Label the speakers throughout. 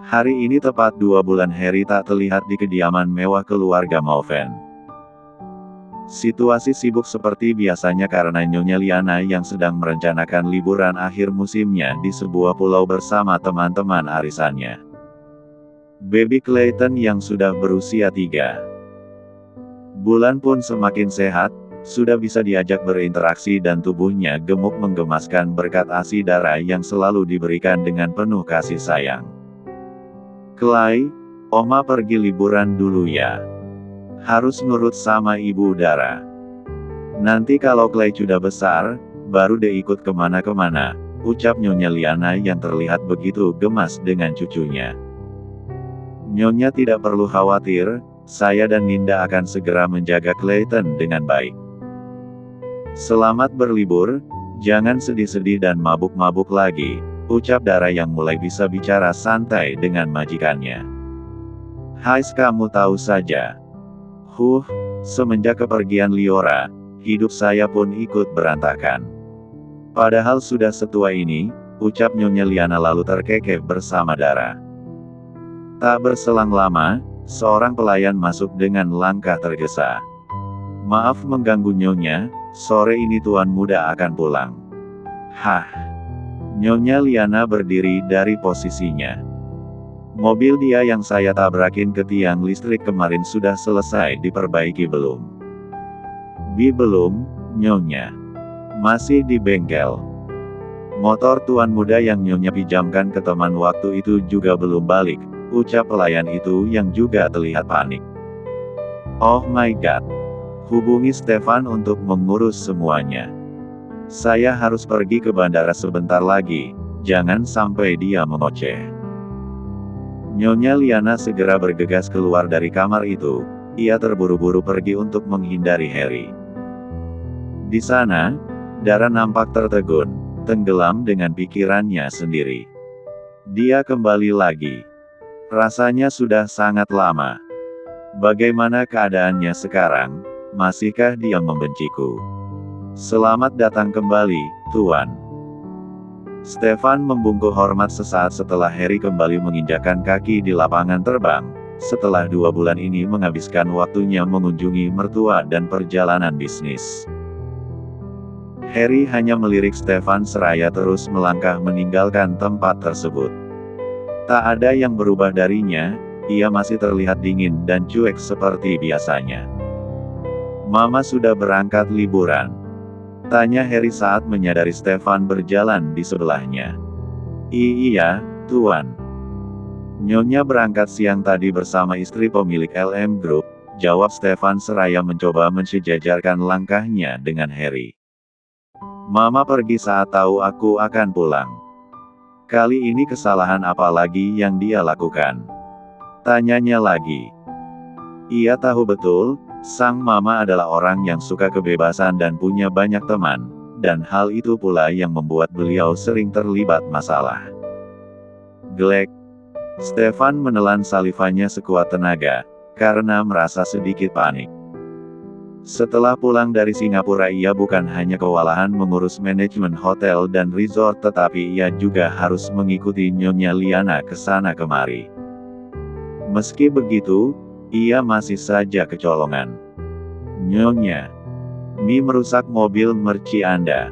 Speaker 1: Hari ini tepat 2 bulan Harry tak terlihat di kediaman mewah keluarga Mauven. Situasi sibuk seperti biasanya karena Nyonya Liana yang sedang merencanakan liburan akhir musimnya di sebuah pulau bersama teman-teman arisannya. Baby Clayton yang sudah berusia 3 bulan pun semakin sehat, sudah bisa diajak berinteraksi dan tubuhnya gemuk menggemaskan berkat ASI darah yang selalu diberikan dengan penuh kasih sayang. Clay, Oma pergi liburan dulu ya. Harus nurut sama ibu Dara. Nanti kalau Clay sudah besar, baru deh ikut kemana-kemana, ucap Nyonya Liana yang terlihat begitu gemas dengan cucunya. Nyonya tidak perlu khawatir, saya dan Ninda akan segera menjaga Clayton dengan baik. Selamat berlibur, jangan sedih-sedih dan mabuk-mabuk lagi, ucap Dara yang mulai bisa bicara santai dengan majikannya. Hai, kamu tahu saja. Semenjak kepergian Liora, hidup saya pun ikut berantakan. Padahal sudah setua ini, ucap Nyonya Liana lalu terkekeh bersama Dara. Tak berselang lama, seorang pelayan masuk dengan langkah tergesa. Maaf mengganggu Nyonya, sore ini tuan muda akan pulang. Hah? Nyonya Liana berdiri dari posisinya. Mobil dia yang saya tabrakin ke tiang listrik kemarin sudah selesai diperbaiki belum? Belum, Nyonya. Masih di bengkel. Motor tuan muda yang Nyonya pinjamkan ke teman waktu itu juga belum balik, ucap pelayan itu yang juga terlihat panik. Oh my god. Hubungi Stefan untuk mengurus semuanya. Saya harus pergi ke bandara sebentar lagi, jangan sampai dia mengoceh. Nyonya Liana segera bergegas keluar dari kamar itu, ia terburu-buru pergi untuk menghindari Harry. Di sana, Dara nampak tertegun, tenggelam dengan pikirannya sendiri. Dia kembali lagi. Rasanya sudah sangat lama. Bagaimana keadaannya sekarang? Masihkah dia membenciku? Selamat datang kembali, Tuan. Stefan membungkuk hormat sesaat setelah Harry kembali menginjakkan kaki di lapangan terbang, setelah 2 bulan ini menghabiskan waktunya mengunjungi mertua dan perjalanan bisnis. Harry hanya melirik Stefan seraya terus melangkah meninggalkan tempat tersebut. Tak ada yang berubah darinya, ia masih terlihat dingin dan cuek seperti biasanya. Mama sudah berangkat liburan? Tanya Harry saat menyadari Stefan berjalan di sebelahnya. Iya, Tuan. Nyonya berangkat siang tadi bersama istri pemilik LM Group, jawab Stefan seraya mencoba mensejajarkan langkahnya dengan Harry. Mama pergi saat tahu aku akan pulang. Kali ini kesalahan apa lagi yang dia lakukan? Tanyanya lagi. Ia tahu betul, sang mama adalah orang yang suka kebebasan dan punya banyak teman, dan hal itu pula yang membuat beliau sering terlibat masalah. Glek. Stefan menelan salivanya sekuat tenaga, karena merasa sedikit panik. Setelah pulang dari Singapura ia bukan hanya kewalahan mengurus manajemen hotel dan resort tetapi ia juga harus mengikuti Nyonya Liana ke sana kemari. Meski begitu, ia masih saja kecolongan. Nyonya, Mi merusak mobil merci Anda.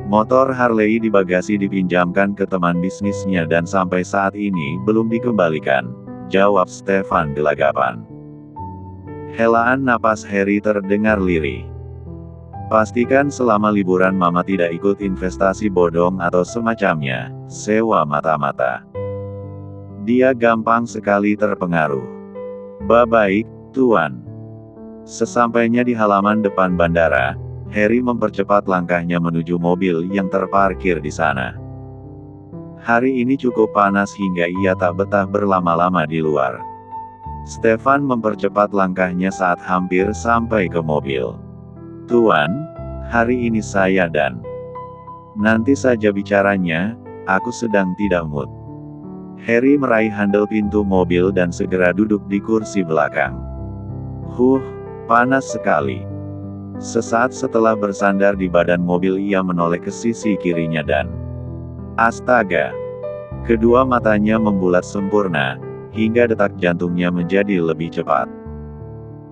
Speaker 1: Motor Harley di bagasi dipinjamkan ke teman bisnisnya dan sampai saat ini belum dikembalikan, jawab Stefan gelagapan. Helaan napas Harry terdengar lirih. Pastikan selama liburan Mama tidak ikut investasi bodong atau semacamnya, sewa mata-mata. Dia gampang sekali terpengaruh. Baik, Tuan. Sesampainya di halaman depan bandara, Harry mempercepat langkahnya menuju mobil yang terparkir di sana. Hari ini cukup panas hingga ia tak betah berlama-lama di luar. Stefan mempercepat langkahnya saat hampir sampai ke mobil. Tuan, hari ini saya dan... Nanti saja bicaranya, aku sedang tidak mood. Harry meraih handle pintu mobil dan segera duduk di kursi belakang. Panas sekali. Sesaat setelah bersandar di badan mobil ia menoleh ke sisi kirinya dan... Astaga! Kedua matanya membulat sempurna, hingga detak jantungnya menjadi lebih cepat.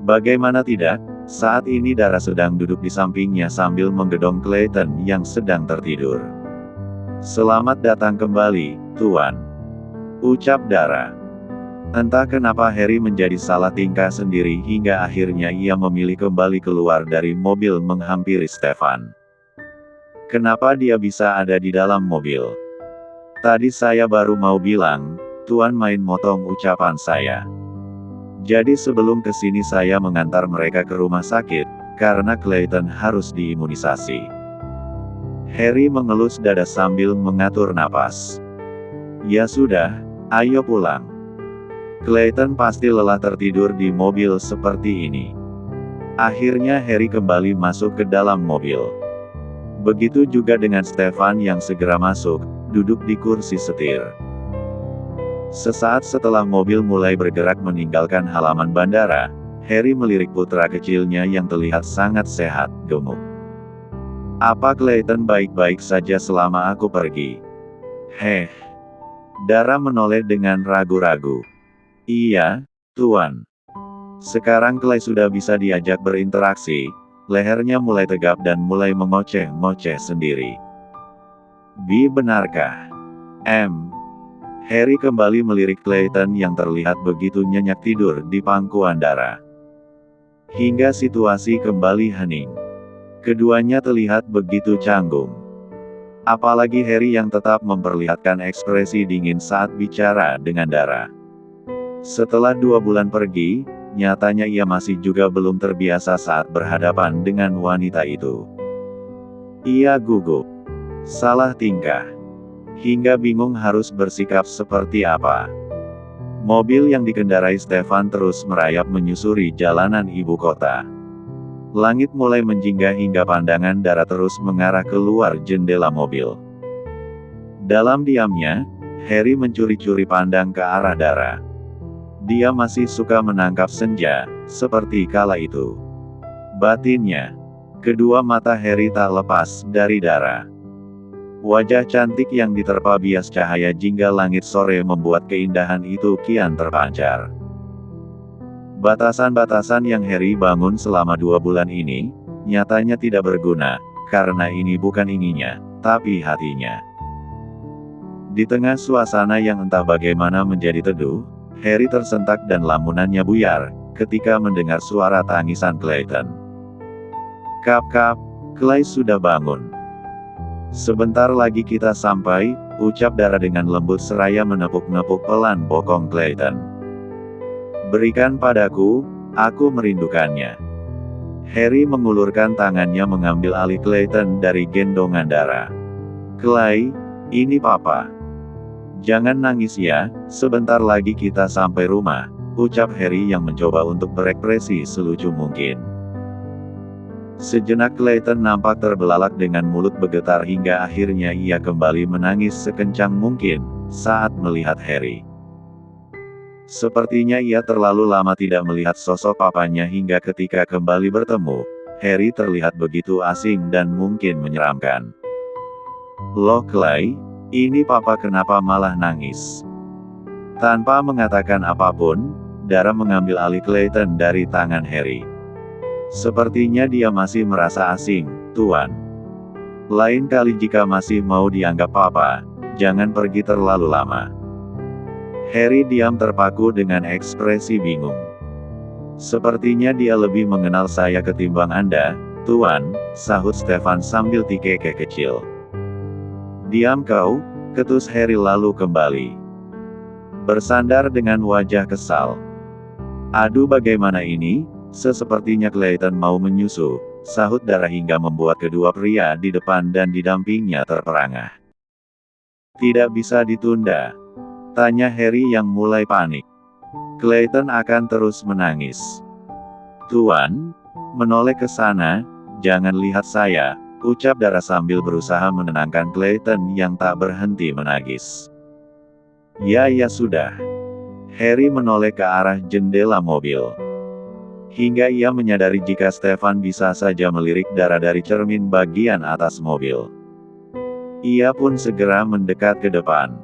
Speaker 1: Bagaimana tidak, saat ini Dara sedang duduk di sampingnya sambil menggedong Clayton yang sedang tertidur. "Selamat datang kembali, Tuan," ucap Dara. Entah kenapa Harry menjadi salah tingkah sendiri hingga akhirnya ia memilih kembali keluar dari mobil menghampiri Stefan. "Kenapa dia bisa ada di dalam mobil? Tadi saya baru mau bilang, Tuan main motong ucapan saya. Jadi sebelum kesini saya mengantar mereka ke rumah sakit, karena Clayton harus diimunisasi." Harry mengelus dada sambil mengatur napas. "Ya sudah, ayo pulang. Clayton pasti lelah tertidur di mobil seperti ini." Akhirnya Harry kembali masuk ke dalam mobil. Begitu juga dengan Stefan yang segera masuk, duduk di kursi setir. Sesaat setelah mobil mulai bergerak meninggalkan halaman bandara, Harry melirik putra kecilnya yang terlihat sangat sehat, gemuk. "Apa Clayton baik-baik saja selama aku pergi?" "Heh." Dara menoleh dengan ragu-ragu. "Iya, Tuan. Sekarang Clay sudah bisa diajak berinteraksi." Lehernya mulai tegap dan mulai mengoceh-ngoceh sendiri. "Bi, benarkah?" Harry kembali melirik Clayton yang terlihat begitu nyenyak tidur di pangkuan Dara. Hingga situasi kembali hening. Keduanya terlihat begitu canggung. Apalagi Harry yang tetap memperlihatkan ekspresi dingin saat bicara dengan Dara. Setelah 2 bulan pergi, nyatanya ia masih juga belum terbiasa saat berhadapan dengan wanita itu. Ia gugup, salah tingkah, hingga bingung harus bersikap seperti apa. Mobil yang dikendarai Stefan terus merayap menyusuri jalanan ibu kota. Langit mulai menjingga hingga pandangan Dara terus mengarah keluar jendela mobil. Dalam diamnya, Harry mencuri-curi pandang ke arah Dara. Dia masih suka menangkap senja, seperti kala itu. Batinnya, kedua mata Harry tak lepas dari Dara. Wajah cantik yang diterpa bias cahaya jingga langit sore membuat keindahan itu kian terpancar. Batasan-batasan yang Harry bangun selama 2 bulan ini, nyatanya tidak berguna, karena ini bukan inginnya, tapi hatinya. Di tengah suasana yang entah bagaimana menjadi teduh, Harry tersentak dan lamunannya buyar, ketika mendengar suara tangisan Clayton. "Kap, Clay sudah bangun. Sebentar lagi kita sampai," ucap Dara dengan lembut seraya menepuk-nepuk pelan bokong Clayton. "Berikan padaku, aku merindukannya." Harry mengulurkan tangannya mengambil alih Clayton dari gendongan Dara. "Clay, ini Papa. Jangan nangis ya, sebentar lagi kita sampai rumah," ucap Harry yang mencoba untuk berekspresi selucu mungkin. Sejenak Clayton nampak terbelalak dengan mulut bergetar hingga akhirnya ia kembali menangis sekencang mungkin, saat melihat Harry. Sepertinya ia terlalu lama tidak melihat sosok papanya hingga ketika kembali bertemu, Harry terlihat begitu asing dan mungkin menyeramkan. "Loh Clay, ini Papa kenapa malah nangis?" Tanpa mengatakan apapun, Dara mengambil alih Clayton dari tangan Harry. "Sepertinya dia masih merasa asing, Tuan. Lain kali jika masih mau dianggap Papa, jangan pergi terlalu lama." Harry diam terpaku dengan ekspresi bingung. "Sepertinya dia lebih mengenal saya ketimbang Anda, Tuan," sahut Stefan sambil tikeke kecil. "Diam kau," ketus Harry lalu kembali bersandar dengan wajah kesal. "Aduh bagaimana ini, sepertinya Clayton mau menyusu," sahut Dara hingga membuat kedua pria di depan dan didampingnya terperangah. "Tidak bisa ditunda?" tanya Harry yang mulai panik. "Clayton akan terus menangis." "Tuan, menoleh ke sana, jangan lihat saya," ucap Dara sambil berusaha menenangkan Clayton yang tak berhenti menangis. Ya sudah." Harry menoleh ke arah jendela mobil. Hingga ia menyadari jika Stefan bisa saja melirik Dara dari cermin bagian atas mobil. Ia pun segera mendekat ke depan.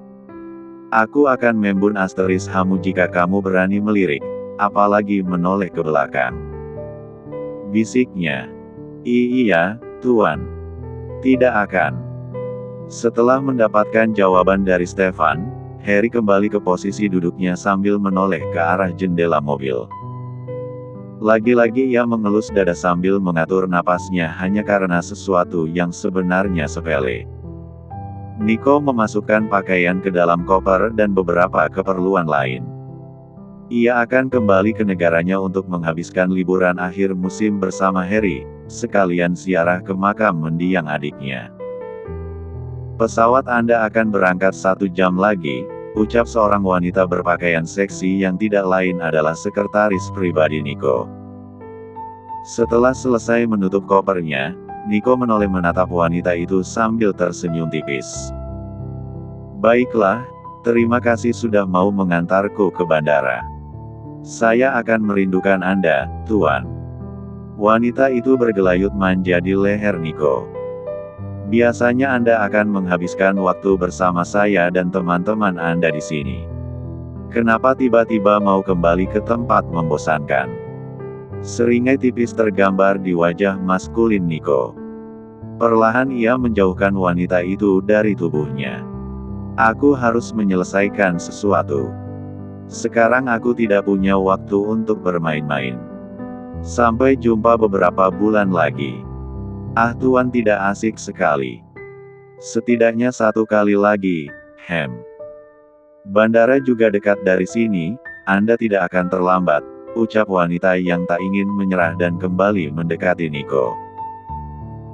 Speaker 1: Aku akan membun asteris hamu jika kamu berani melirik, apalagi menoleh ke belakang. Bisiknya. Iya, Tuan. Tidak akan. Setelah mendapatkan jawaban dari Stefan, Harry kembali ke posisi duduknya sambil menoleh ke arah jendela mobil. Lagi-lagi ia mengelus dada sambil mengatur napasnya hanya karena sesuatu yang sebenarnya sepele. Nico memasukkan pakaian ke dalam koper dan beberapa keperluan lain. Ia akan kembali ke negaranya untuk menghabiskan liburan akhir musim bersama Harry, sekalian ziarah ke makam mendiang adiknya. Pesawat Anda akan berangkat 1 jam lagi, ucap seorang wanita berpakaian seksi yang tidak lain adalah sekretaris pribadi Nico. Setelah selesai menutup kopernya, Nico menoleh menatap wanita itu sambil tersenyum tipis. Baiklah, terima kasih sudah mau mengantarku ke bandara. Saya akan merindukan Anda, Tuan. Wanita itu bergelayut manja di leher Nico. Biasanya Anda akan menghabiskan waktu bersama saya dan teman-teman Anda di sini. Kenapa tiba-tiba mau kembali ke tempat membosankan? Seringai tipis tergambar di wajah maskulin Nico. Perlahan ia menjauhkan wanita itu dari tubuhnya. Aku harus menyelesaikan sesuatu. Sekarang aku tidak punya waktu untuk bermain-main. Sampai jumpa beberapa bulan lagi. Ah, Tuan tidak asik sekali. Setidaknya 1 kali lagi, Hem. Bandara juga dekat dari sini, Anda tidak akan terlambat, ucap wanita yang tak ingin menyerah dan kembali mendekati Nico.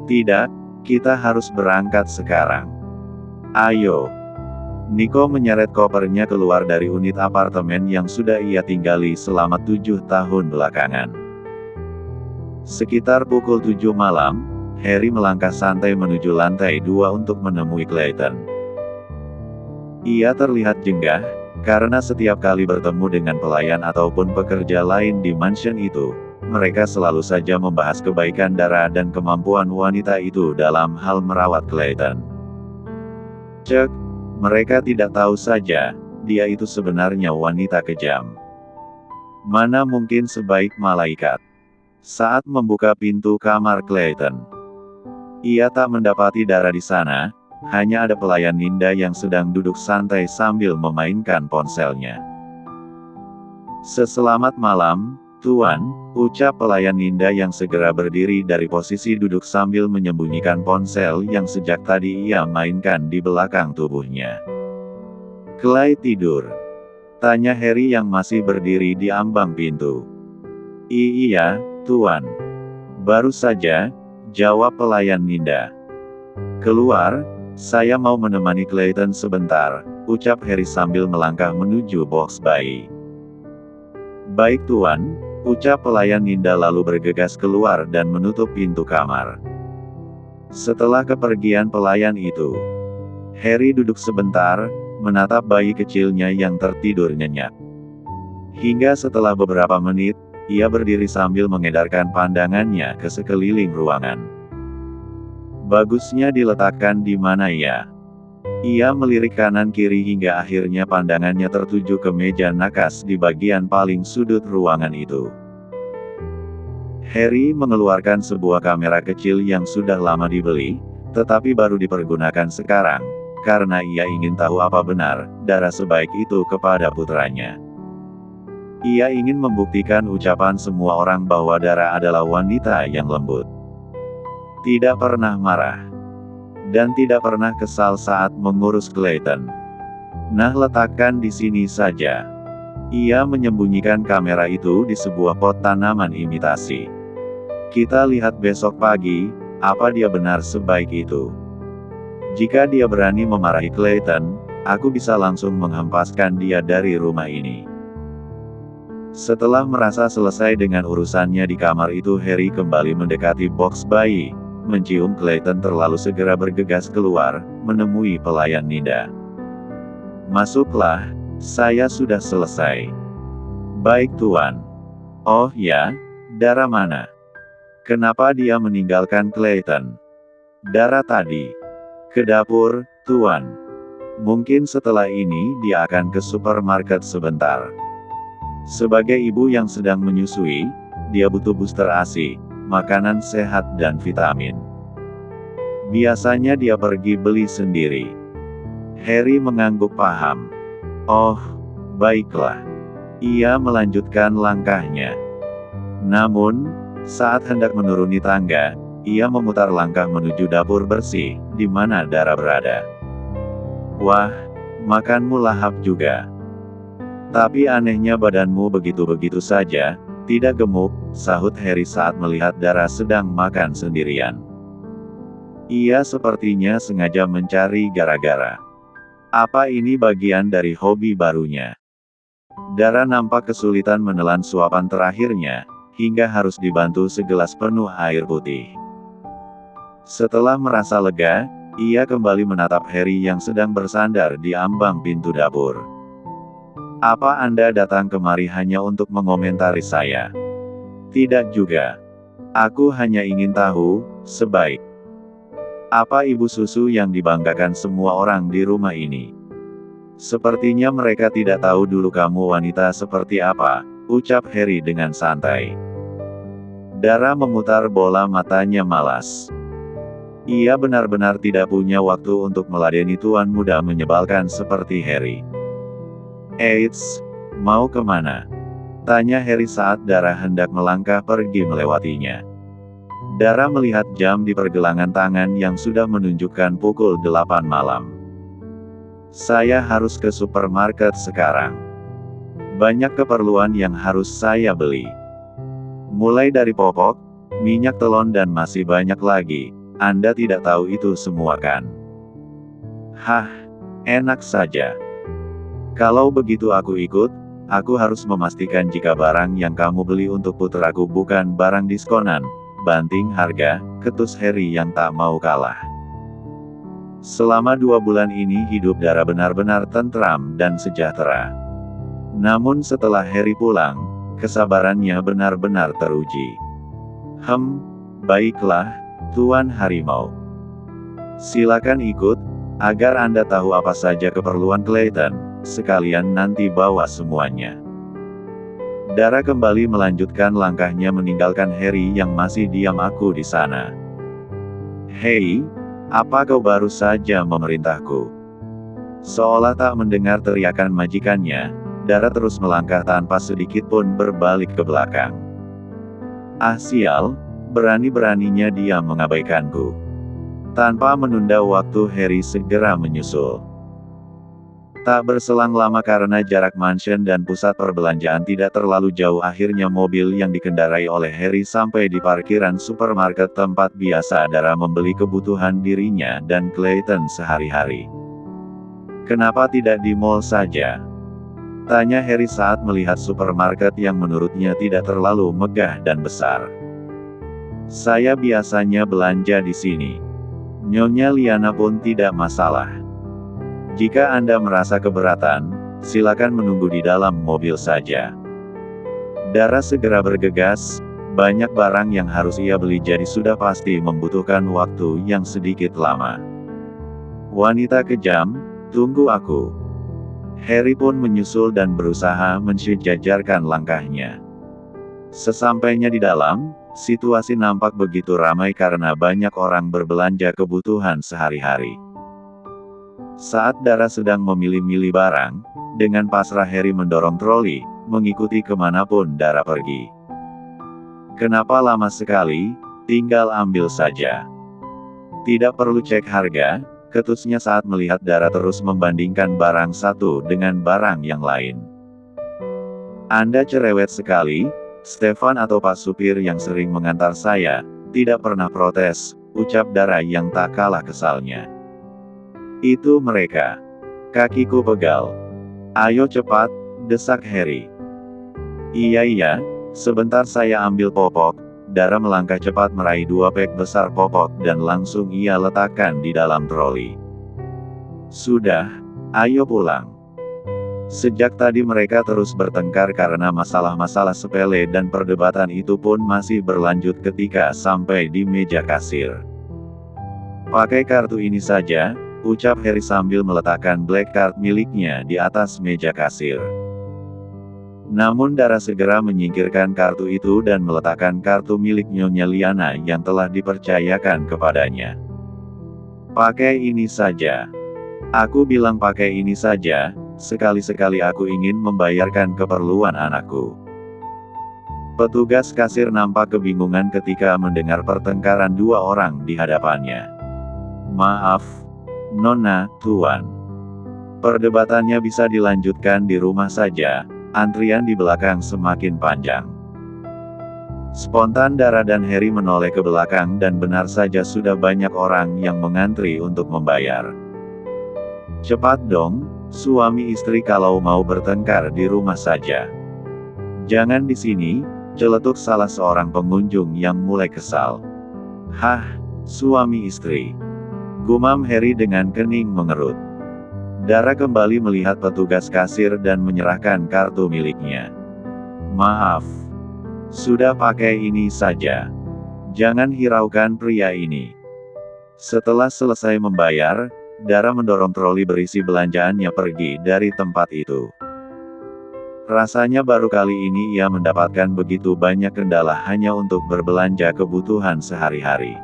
Speaker 1: Tidak, kita harus berangkat sekarang. Ayo. Nico menyeret kopernya keluar dari unit apartemen yang sudah ia tinggali selama 7 tahun belakangan. Sekitar pukul 7 malam, Harry melangkah santai menuju lantai 2 untuk menemui Clayton. Ia terlihat jenggah, karena setiap kali bertemu dengan pelayan ataupun pekerja lain di mansion itu, mereka selalu saja membahas kebaikan Dara dan kemampuan wanita itu dalam hal merawat Clayton. Cek, mereka tidak tahu saja, dia itu sebenarnya wanita kejam. Mana mungkin sebaik malaikat. Saat membuka pintu kamar Clayton, ia tak mendapati Dara di sana, hanya ada pelayan Ninda yang sedang duduk santai sambil memainkan ponselnya. Selamat malam, Tuan, ucap pelayan Ninda yang segera berdiri dari posisi duduk sambil menyembunyikan ponsel yang sejak tadi ia mainkan di belakang tubuhnya. Clay tidur? Tanya Harry yang masih berdiri di ambang pintu. Iya, Tuan. Baru saja, jawab pelayan Ninda. Keluar, saya mau menemani Clayton sebentar, ucap Harry sambil melangkah menuju box bayi. Baik Tuan, ucap pelayan Ninda lalu bergegas keluar dan menutup pintu kamar. Setelah kepergian pelayan itu, Harry duduk sebentar, menatap bayi kecilnya yang tertidur nyenyak. Hingga setelah beberapa menit, ia berdiri sambil mengedarkan pandangannya ke sekeliling ruangan. Bagusnya diletakkan di mana ya? Ia melirik kanan kiri hingga akhirnya pandangannya tertuju ke meja nakas di bagian paling sudut ruangan itu. Harry mengeluarkan sebuah kamera kecil yang sudah lama dibeli, tetapi baru dipergunakan sekarang, karena ia ingin tahu apa benar Dara sebaik itu kepada putranya. Ia ingin membuktikan ucapan semua orang bahwa Dara adalah wanita yang lembut. Tidak pernah marah. Dan tidak pernah kesal saat mengurus Clayton. Nah, letakkan di sini saja. Ia menyembunyikan kamera itu di sebuah pot tanaman imitasi. Kita lihat besok pagi, apa dia benar sebaik itu. Jika dia berani memarahi Clayton, aku bisa langsung menghempaskan dia dari rumah ini. Setelah merasa selesai dengan urusannya di kamar itu, Harry kembali mendekati box bayi, mencium Clayton terlalu segera bergegas keluar, menemui pelayan Ninda. Masuklah, saya sudah selesai. Baik Tuan. Oh ya, Dara mana? Kenapa dia meninggalkan Clayton? Dara tadi ke dapur, Tuan. Mungkin setelah ini dia akan ke supermarket sebentar. Sebagai ibu yang sedang menyusui, dia butuh booster ASI, makanan sehat dan vitamin. Biasanya dia pergi beli sendiri. Harry mengangguk paham. Oh, baiklah. Ia melanjutkan langkahnya. Namun, saat hendak menuruni tangga, ia memutar langkah menuju dapur bersih, di mana Dara berada. Wah, makanmu lahap juga. Tapi anehnya badanmu begitu-begitu saja, tidak gemuk, sahut Harry saat melihat Dara sedang makan sendirian. Ia sepertinya sengaja mencari gara-gara. Apa ini bagian dari hobi barunya? Dara nampak kesulitan menelan suapan terakhirnya, hingga harus dibantu segelas penuh air putih. Setelah merasa lega, ia kembali menatap Harry yang sedang bersandar di ambang pintu dapur. Apa Anda datang kemari hanya untuk mengomentari saya? Tidak juga. Aku hanya ingin tahu, sebaik apa ibu susu yang dibanggakan semua orang di rumah ini? Sepertinya mereka tidak tahu dulu kamu wanita seperti apa, ucap Harry dengan santai. Dara memutar bola matanya malas. Ia benar-benar tidak punya waktu untuk meladeni tuan muda menyebalkan seperti Harry. Eits, mau kemana? Tanya Harry saat Dara hendak melangkah pergi melewatinya. Dara melihat jam di pergelangan tangan yang sudah menunjukkan pukul 8 malam. Saya harus ke supermarket sekarang. Banyak keperluan yang harus saya beli. Mulai dari popok, minyak telon dan masih banyak lagi. Anda tidak tahu itu semua kan? Hah, enak saja. Kalau begitu aku ikut, aku harus memastikan jika barang yang kamu beli untuk putraku bukan barang diskonan, banting harga, ketus Harry yang tak mau kalah. Selama 2 bulan ini hidup Dara benar-benar tentram dan sejahtera. Namun setelah Harry pulang, kesabarannya benar-benar teruji. Baiklah, Tuan Harimau. Silakan ikut, agar Anda tahu apa saja keperluan Clayton, sekalian nanti bawa semuanya. Dara kembali melanjutkan langkahnya meninggalkan Harry yang masih diam aku di sana. Hei, apa kau baru saja memerintahku? Seolah tak mendengar teriakan majikannya, Dara terus melangkah tanpa sedikit pun berbalik ke belakang. Ah sial, berani-beraninya dia mengabaikanku. Tanpa menunda waktu Harry segera menyusul. Tak berselang lama karena jarak mansion dan pusat perbelanjaan tidak terlalu jauh, akhirnya mobil yang dikendarai oleh Harry sampai di parkiran supermarket tempat biasa Dara membeli kebutuhan dirinya dan Clayton sehari-hari. Kenapa tidak di mall saja? Tanya Harry saat melihat supermarket yang menurutnya tidak terlalu megah dan besar. Saya biasanya belanja di sini. Nyonya Liana pun tidak masalah. Jika Anda merasa keberatan, silakan menunggu di dalam mobil saja. Dara segera bergegas, banyak barang yang harus ia beli jadi sudah pasti membutuhkan waktu yang sedikit lama. Wanita kejam, tunggu aku. Harry pun menyusul dan berusaha mensejajarkan langkahnya. Sesampainya di dalam, situasi nampak begitu ramai karena banyak orang berbelanja kebutuhan sehari-hari. Saat Dara sedang memilih-milih barang, dengan pasrah Harry mendorong troli, mengikuti kemanapun Dara pergi. Kenapa lama sekali? Tinggal ambil saja. Tidak perlu cek harga, ketusnya saat melihat Dara terus membandingkan barang satu dengan barang yang lain. Anda cerewet sekali, Stefan atau Pak Supir yang sering mengantar saya, tidak pernah protes, ucap Dara yang tak kalah kesalnya. Itu mereka. Kakiku pegal. Ayo cepat, desak Harry. Iya, sebentar saya ambil popok. Dara melangkah cepat meraih 2 pek besar popok dan langsung ia letakkan di dalam troli. Sudah, ayo pulang. Sejak tadi mereka terus bertengkar karena masalah-masalah sepele dan perdebatan itu pun masih berlanjut ketika sampai di meja kasir. Pakai kartu ini saja, ucap Harry sambil meletakkan black card miliknya di atas meja kasir. Namun Dara segera menyingkirkan kartu itu dan meletakkan kartu milik Nyonya Liana yang telah dipercayakan kepadanya. Pakai ini saja. Aku bilang pakai ini saja, sekali-sekali aku ingin membayarkan keperluan anakku. Petugas kasir nampak kebingungan ketika mendengar pertengkaran dua orang di hadapannya. Maaf, Nona, Tuan. Perdebatannya bisa dilanjutkan di rumah saja. Antrian di belakang semakin panjang. Spontan Dara dan Harry menoleh ke belakang dan benar saja sudah banyak orang yang mengantri untuk membayar. Cepat dong, suami istri kalau mau bertengkar di rumah saja. Jangan di sini, celetuk salah seorang pengunjung yang mulai kesal. Hah, suami istri. Gumam Harry dengan kening mengerut. Dara kembali melihat petugas kasir dan menyerahkan kartu miliknya. Maaf. Sudah pakai ini saja. Jangan hiraukan pria ini. Setelah selesai membayar, Dara mendorong troli berisi belanjaannya pergi dari tempat itu. Rasanya baru kali ini ia mendapatkan begitu banyak kendala hanya untuk berbelanja kebutuhan sehari-hari.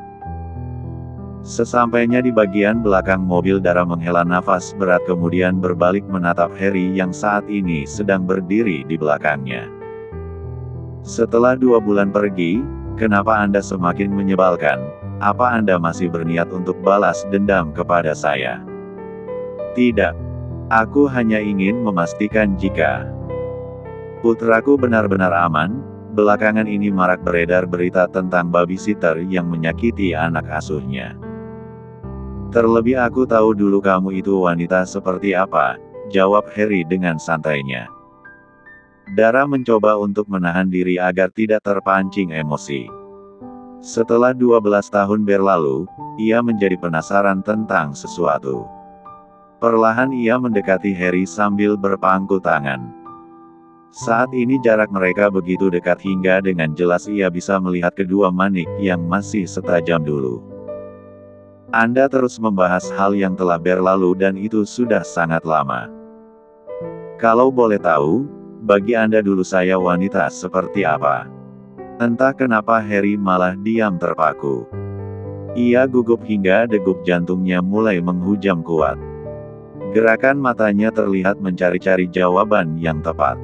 Speaker 1: Sesampainya di bagian belakang mobil, Dara menghela nafas berat kemudian berbalik menatap Harry yang saat ini sedang berdiri di belakangnya. Setelah 2 bulan pergi, kenapa Anda semakin menyebalkan? Apa Anda masih berniat untuk balas dendam kepada saya? Tidak. Aku hanya ingin memastikan jika putraku benar-benar aman. Belakangan ini marak beredar berita tentang babysitter yang menyakiti anak asuhnya. Terlebih aku tahu dulu kamu itu wanita seperti apa, jawab Harry dengan santainya. Dara mencoba untuk menahan diri agar tidak terpancing emosi. Setelah 12 tahun berlalu, ia menjadi penasaran tentang sesuatu. Perlahan ia mendekati Harry sambil berpangku tangan. Saat ini jarak mereka begitu dekat hingga dengan jelas ia bisa melihat kedua manik yang masih setajam dulu. Anda terus membahas hal yang telah berlalu dan itu sudah sangat lama. Kalau boleh tahu, bagi Anda dulu saya wanita seperti apa? Entah kenapa Harry malah diam terpaku. Ia gugup hingga degup jantungnya mulai menghujam kuat. Gerakan matanya terlihat mencari-cari jawaban yang tepat.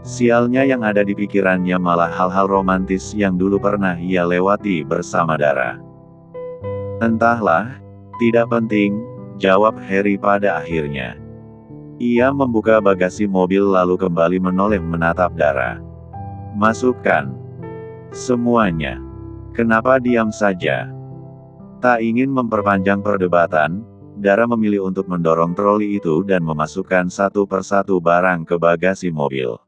Speaker 1: Sialnya yang ada di pikirannya malah hal-hal romantis yang dulu pernah ia lewati bersama Dara. Entahlah, tidak penting, jawab Harry pada akhirnya. Ia membuka bagasi mobil lalu kembali menoleh menatap Dara. Masukkan semuanya. Kenapa diam saja? Tak ingin memperpanjang perdebatan, Dara memilih untuk mendorong troli itu dan memasukkan satu persatu barang ke bagasi mobil.